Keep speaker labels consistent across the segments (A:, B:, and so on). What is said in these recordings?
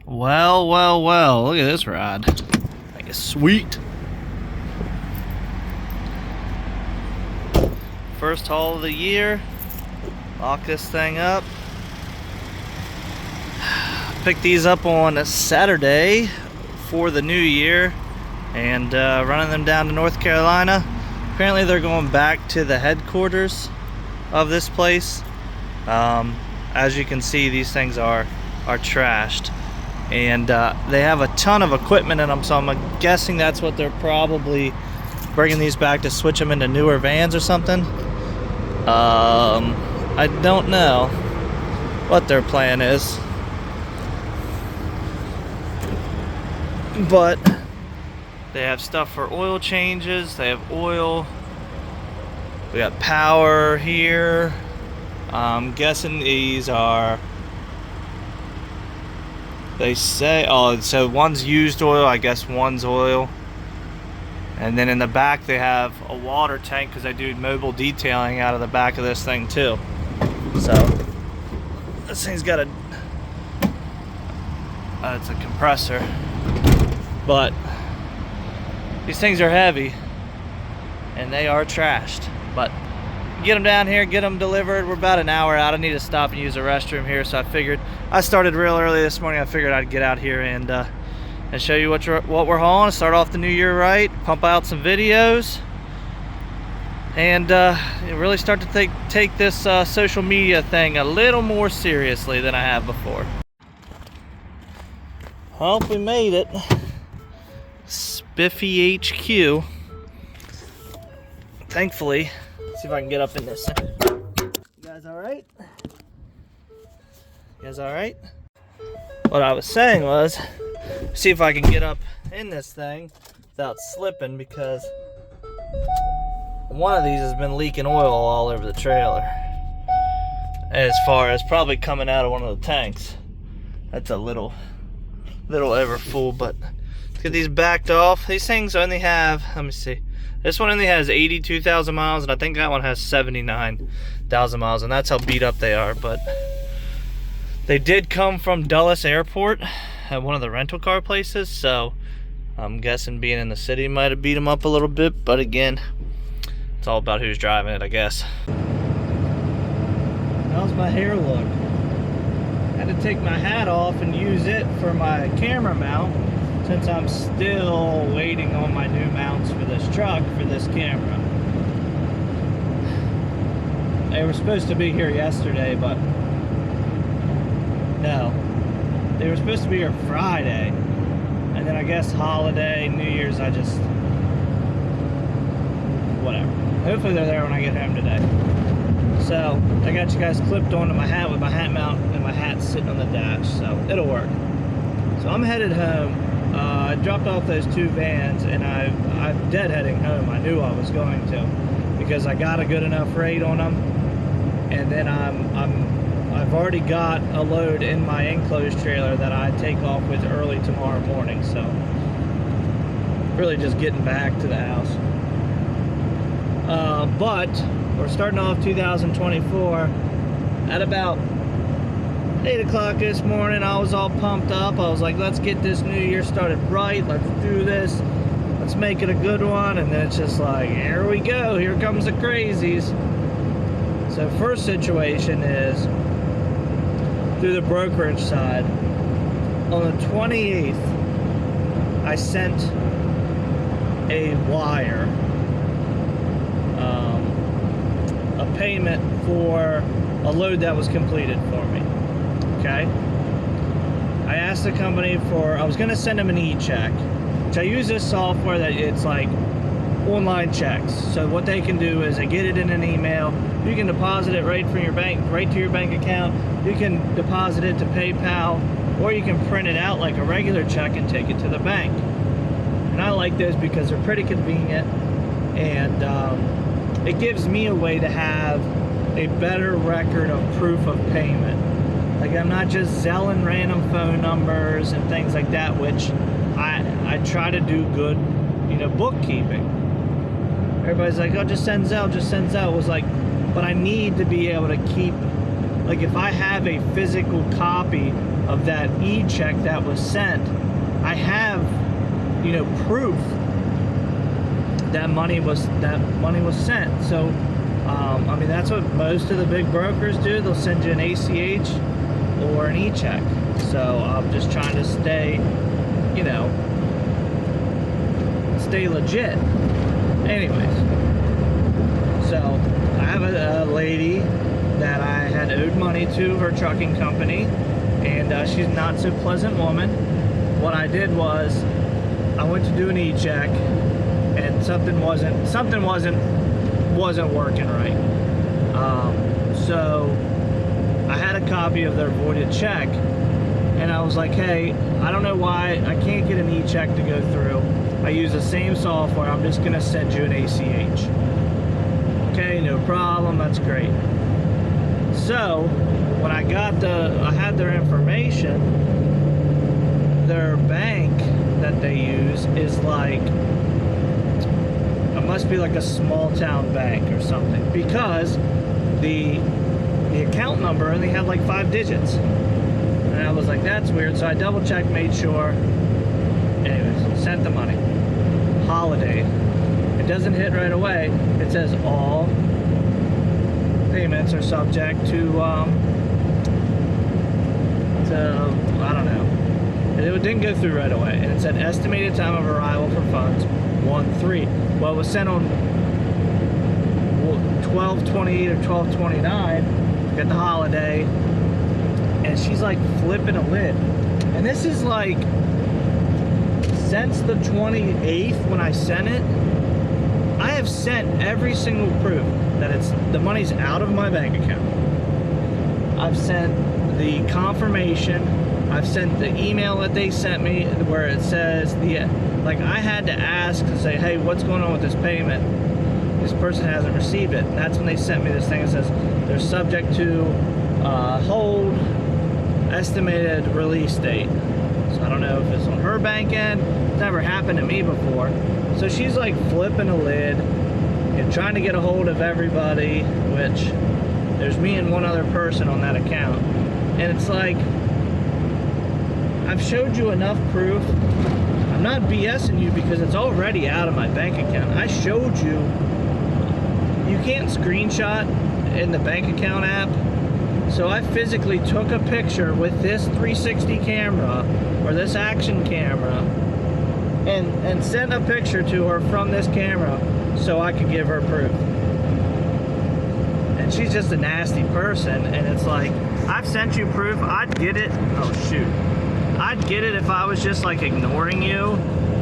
A: Well, well, well, look at this ride. Like it's sweet. First haul of the year. Lock this thing up. Picked these up on a Saturday for the new year and running them down to North Carolina. Apparently they're going back to the headquarters of this place. As you can see, these things are trashed. And they have a ton of equipment in them, so I'm guessing that's what they're probably bringing these back to switch them into newer vans or something. I don't know what their plan is, but they have stuff for oil changes. They have oil. We got power here. I'm guessing these are, they say, oh, so one's used oil, I guess one's oil. And then in the back they have a water tank because they do mobile detailing out of the back of this thing too. So this thing's got a, it's a compressor. But these things are heavy and they are trashed. But get them down here, get them delivered. We're about an hour out. I need to stop and use a restroom here, so I figured, I started real early this morning. I figured I'd get out here and show you what we're hauling. Start off the new year right, pump out some videos, and really start to take this social media thing a little more seriously than I have before. Hope we made it. Spiffy HQ. Thankfully. Let's see if I can get up in this. You guys all right? You guys all right? What I was saying was, see if I can get up in this thing without slipping, because one of these has been leaking oil all over the trailer. As far as probably coming out of one of the tanks. That's a little over full, but let's get these backed off. These things only have, let me see. This one only has 82,000 miles, and I think that one has 79,000 miles, and that's how beat up they are. But they did come from Dulles Airport at one of the rental car places, so I'm guessing being in the city might have beat them up a little bit, but again, it's all about who's driving it, I guess. How's my hair look? I had to take my hat off and use it for my camera mount, since I'm still waiting on my new mounts for this truck, for this camera. They were supposed to be here yesterday, but no. They were supposed to be here Friday, and then I guess holiday, New Year's, I just, whatever. Hopefully they're there when I get home today. So, I got you guys clipped onto my hat with my hat mount, and my hat's sitting on the dash, so it'll work. So I'm headed home. I dropped off those two vans, and I'm deadheading home. I knew I was going to, because I got a good enough rate on them, and then I've already got a load in my enclosed trailer that I take off with early tomorrow morning. So really just getting back to the house. But we're starting off 2024 at about 8 o'clock this morning. I was all pumped up. I was like, let's get this new year started right. Let's do this. Let's make it a good one. And then it's just like, here we go. Here comes the crazies. So first situation is through the brokerage side. On the 28th, I sent a wire, a payment for a load that was completed for me. Okay, I asked the company for, I was going to send them an e-check, which I use this software that it's like online checks. So what they can do is they get it in an email. You can deposit it right from your bank, right to your bank account. You can deposit it to PayPal, or you can print it out like a regular check and take it to the bank. And I like those because they're pretty convenient, and it gives me a way to have a better record of proof of payment. Like, I'm not just selling random phone numbers and things like that, which I try to do good, you know, bookkeeping. Everybody's like, oh, just send Zelle, just send Zelle. It was like, but I need to be able to keep, like, if I have a physical copy of that e-check that was sent, I have, you know, proof that money was sent. So, I mean, that's what most of the big brokers do. They'll send you an ACH or an e-check. So I'm just trying to stay, you know, stay legit. Anyways, so I have a lady that I had owed money to, her trucking company, and she's not so pleasant woman. What I did was I went to do an e-check, and something wasn't working right. So I had a copy of their voided check, and I was like, hey, I don't know why I can't get an e-check to go through. I use the same software. I'm just gonna send you an ACH. Okay, no problem. That's great. So when I had their information, their bank that they use is like, it must be like a small town bank or something, because the account number only had like 5 digits. And I was like, that's weird. So I double checked, made sure. Anyways, sent the money. Holiday. It doesn't hit right away. It says all payments are subject to I don't know. It didn't go through right away. And it said estimated time of arrival for funds 1/3. Well, it was sent on 12/28 or 12/29. Got the holiday, and she's like flipping a lid. And this is like since the 28th when I sent it. I have sent every single proof that the money's out of my bank account. I've sent the confirmation. I've sent the email that they sent me where it says like I had to ask and say, hey, what's going on with this payment? This person hasn't received it. And that's when they sent me this thing that says they're subject to hold, estimated release date. So I don't know if it's on her bank end. It's never happened to me before. So she's like flipping a lid and trying to get a hold of everybody, which there's me and one other person on that account. And it's like, I've showed you enough proof. I'm not BSing you because it's already out of my bank account. I showed you. You can't screenshot in the bank account app. So I physically took a picture with this 360 camera or this action camera and sent a picture to her from this camera so I could give her proof. And she's just a nasty person, and it's like, I've sent you proof. I'd get it. Oh shoot. I'd get it if I was just like ignoring you,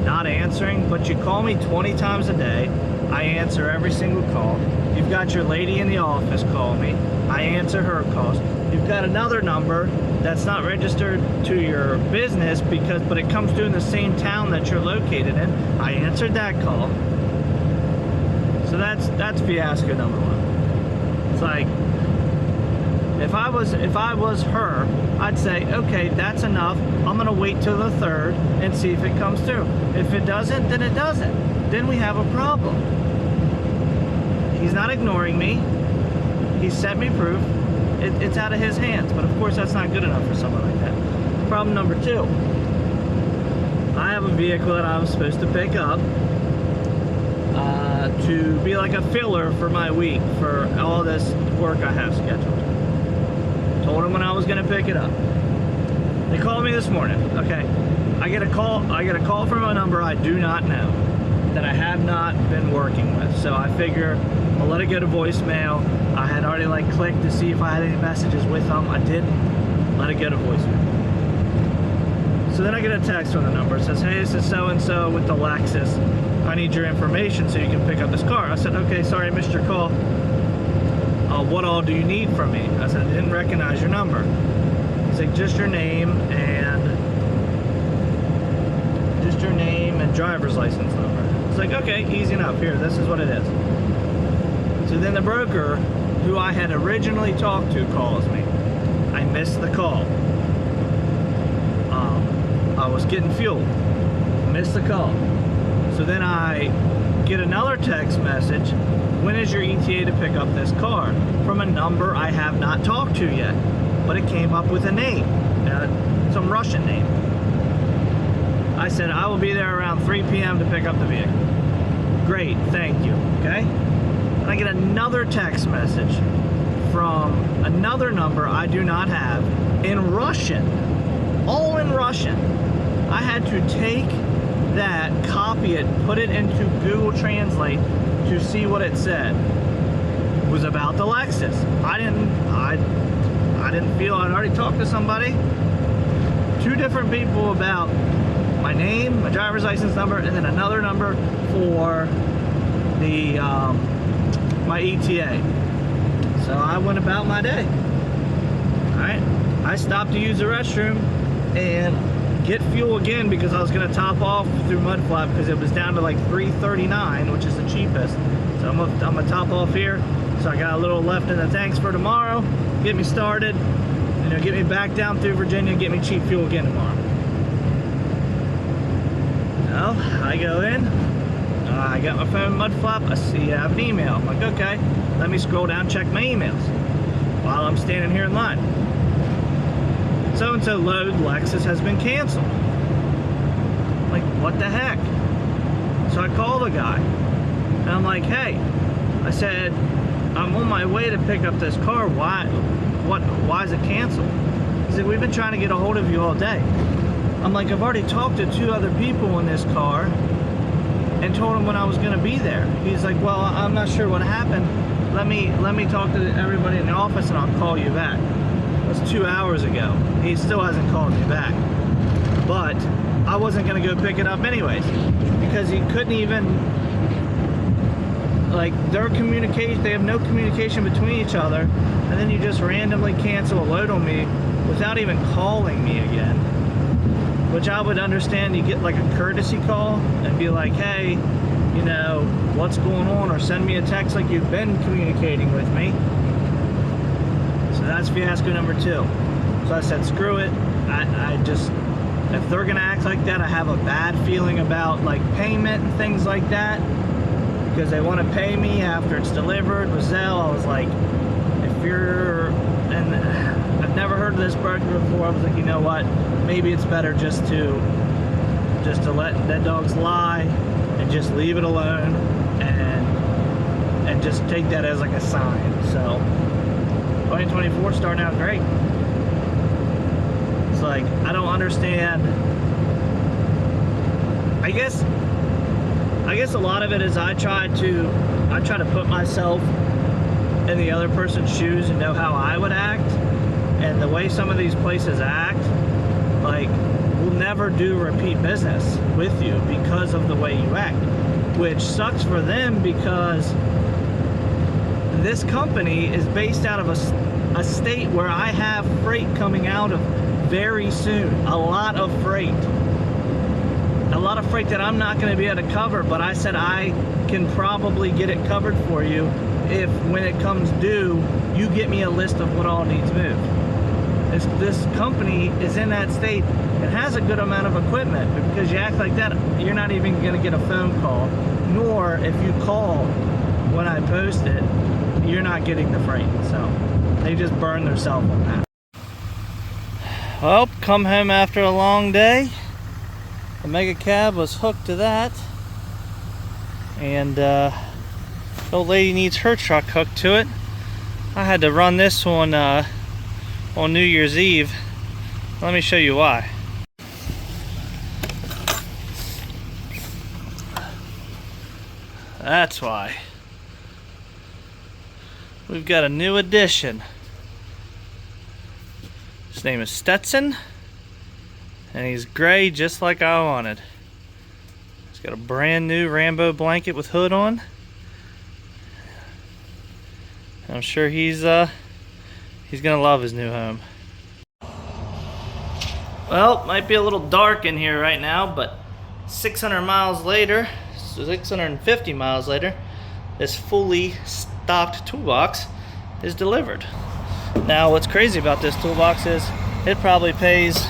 A: not answering, but you call me 20 times a day. I answer every single call. You've got your lady in the office call me. I answer her calls. You've got another number that's not registered to your business but it comes through in the same town that you're located in. I answered that call. So that's fiasco number one. It's like, if I was her, I'd say, okay, that's enough. I'm gonna wait till the 3rd and see if it comes through. If it doesn't, then it doesn't. Then we have a problem. He's not ignoring me. He sent me proof. It's out of his hands. But of course, that's not good enough for someone like that. Problem number 2. I have a vehicle that I was supposed to pick up to be like a filler for my week for all this work I have scheduled. Told him when I was going to pick it up. They called me this morning. Okay, I get a call from a number I do not know that I have not been working with. So I figure I'll let it go to voicemail. I had already like clicked to see if I had any messages with them. I didn't. Let it go to voicemail. So then I get a text from the number. It says, hey, this is so-and-so with the Lexus. I need your information so you can pick up this car. I said, okay, sorry, I missed your call. What all do you need from me? I said, I didn't recognize your number. He's like, just your name and driver's license number. It's like, okay, easy enough. Here, this is what it is. So then the broker, who I had originally talked to, calls me. I missed the call. I was getting fuel. Missed the call. So then I get another text message. When is your ETA to pick up this car? From a number I have not talked to yet. But it came up with a name. some Russian name. I said, I will be there around 3 p.m. to pick up the vehicle. Great, thank you, okay? And I get another text message from another number I do not have in Russian, all in Russian. I had to take that, copy it, put it into Google Translate to see what it said. It was about the Lexus. I didn't feel I'd already talked to somebody, 2 different people about my name, my driver's license number, and then another number for the my ETA. So I went about my day. Alright, I stopped to use the restroom and get fuel again because I was going to top off through Mudflap because it was down to like $3.39, which is the cheapest. So I'm gonna top off here. So I got a little left in the tanks for tomorrow. Get me started, you know, get me back down through Virginia, get me cheap fuel again tomorrow. Well, I go in, I got my phone Mudflap, I see I have an email. I'm like, okay, let me scroll down, check my emails while I'm standing here in line. So-and-so load Lexus has been canceled. I'm like, what the heck? So I call the guy, and I'm like, hey, I said, I'm on my way to pick up this car. Why is it canceled? He said, we've been trying to get a hold of you all day. I'm like, I've already talked to 2 other people in this car and told them when I was going to be there. He's like, well, I'm not sure what happened. Let me talk to everybody in the office and I'll call you back. That was 2 hours ago. He still hasn't called me back. But I wasn't going to go pick it up anyways because he couldn't even, like, their communication, they have no communication between each other, and then you just randomly cancel a load on me without even calling me again. Which I would understand, you get like a courtesy call and be like, hey, you know, what's going on, or send me a text like you've been communicating with me. So that's fiasco number 2. So I said, screw it. I just, if they're gonna act like that, I have a bad feeling about like payment and things like that, because they want to pay me after it's delivered. With Zelle, I was like, if you're, and I've never heard of this broker before, I was like, you know what, maybe it's better just to let dead dogs lie and just leave it alone and just take that as like a sign. So 2024 starting out great. It's like, I don't understand. I guess a lot of it is I try to put myself in the other person's shoes and know how I would act, and the way some of these places act, like, will never do repeat business with you because of the way you act, which sucks for them because this company is based out of a state where I have freight coming out of very soon, a lot of freight that I'm not going to be able to cover, but I said I can probably get it covered for you if, when it comes due, you get me a list of what all needs moved. This company is in that state and has a good amount of equipment, but because you act like that, you're not even going to get a phone call, nor if you call when I post it, you're not getting the freight. So they just burn themselves on that. Well, come home after a long day. The mega cab was hooked to that, and the old lady needs her truck hooked to it. I had to run this on New Year's Eve. Let me show you why. That's why. We've got a new addition. His name is Stetson, and he's gray just like I wanted. He's got a brand new Rambo blanket with hood on. I'm sure he's gonna love his new home. Well, it might be a little dark in here right now, but 600 miles later, 650 miles later, this fully stocked toolbox is delivered. Now, what's crazy about this toolbox is it probably pays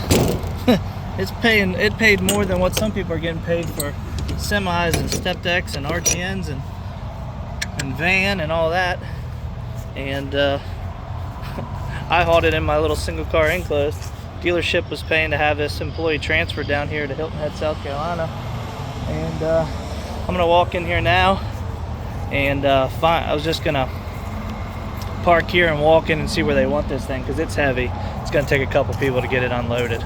A: it paid more than what some people are getting paid for semis and step decks and RTNs and van and all that. And I hauled it in my little single car enclosed dealership was paying to have this employee transferred down here to Hilton Head, South Carolina. And I'm gonna walk in here now and I was just gonna park here and walk in and see where they want this thing, because it's heavy. It's gonna take a couple people to get it unloaded.